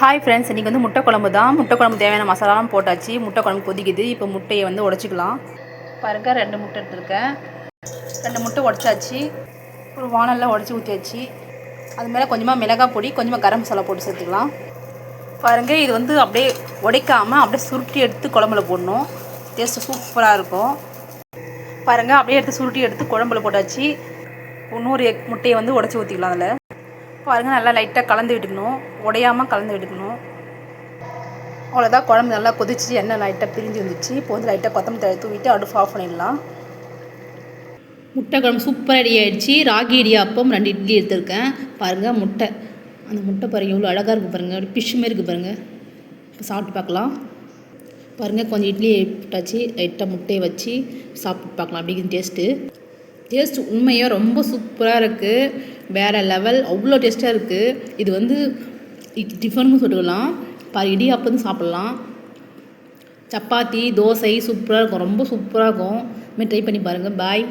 Hi friends, இன்றைக்கி வந்து முட்டை குழம்பு தான். முட்டை குழம்பு தேவையான மசாலாலாம் போட்டாச்சு. முட்டை குழம்பு கொதிக்குது. இப்போ முட்டையை வந்து உடச்சிக்கலாம். பாருங்கள், 2 முட்டை எடுத்துருக்கேன். 2 முட்டை உடச்சாச்சு. ஒரு வானலில் உடச்சி ஊற்றியாச்சு. அது மேலே கொஞ்சமாக மிளகாய் பொடி, கொஞ்சமாக கரம் மசாலா போட்டு சேர்த்துக்கலாம். பாருங்கள், இது வந்து அப்படியே உடைக்காமல் அப்படியே சுருட்டி எடுத்து குழம்புல போடணும். டேஸ்ட்டு சூப்பராக இருக்கும். பாருங்கள், அப்படியே எடுத்து சுருட்டி எடுத்து குழம்புல போட்டாச்சு. இன்னொரு முட்டையை வந்து உடச்சி ஊற்றிக்கலாம். அதில் பாருங்கள், நல்லா லைட்டாக கலந்து விட்டுக்கணும். உடையாமல் கலந்து விட்டுக்கணும். அவ்வளோதான், குழம்பு நல்லா கொதிச்சு எண்ணெய் லைட்டாக பிரிஞ்சு வந்துச்சு. இப்போ வந்து லைட்டாக கொத்தமல்லி தழை தூவிட்டு அடுப்பு ஆஃப் பண்ணிடலாம். முட்டை குழம்பு சூப்பராக ரெடி ஆகிடுச்சு. ராகி இடியாப்பம் 2 இட்லி எடுத்துருக்கேன். பாருங்கள், முட்டை அந்த முட்டை பாருங்கள் எவ்வளோ அழகாக இருக்குது பாருங்கள். ஃபிஷ் மாரி இருக்குது பாருங்கள். இப்போ சாப்பிட்டு பார்க்கலாம். பாருங்கள், கொஞ்சம் இட்லி போட்டாச்சு. லைட்டாக முட்டையை வச்சு சாப்பிட்டு பார்க்கலாம். அப்படிங்கிற டேஸ்ட்டு உண்மையாக ரொம்ப சூப்பராக இருக்குது. வேறு லெவல், அவ்வளோ டேஸ்ட்டாக இருக்குது. இது வந்து டிஃபனுக்கும் சுட்டுக்கலாம். இடியாப்பம் சாப்பிட்லாம். சப்பாத்தி, தோசை சூப்பராக இருக்கும். ரொம்ப சூப்பராக இருக்கும். இதுமாதிரி ட்ரை பண்ணி பாருங்கள். பாய்.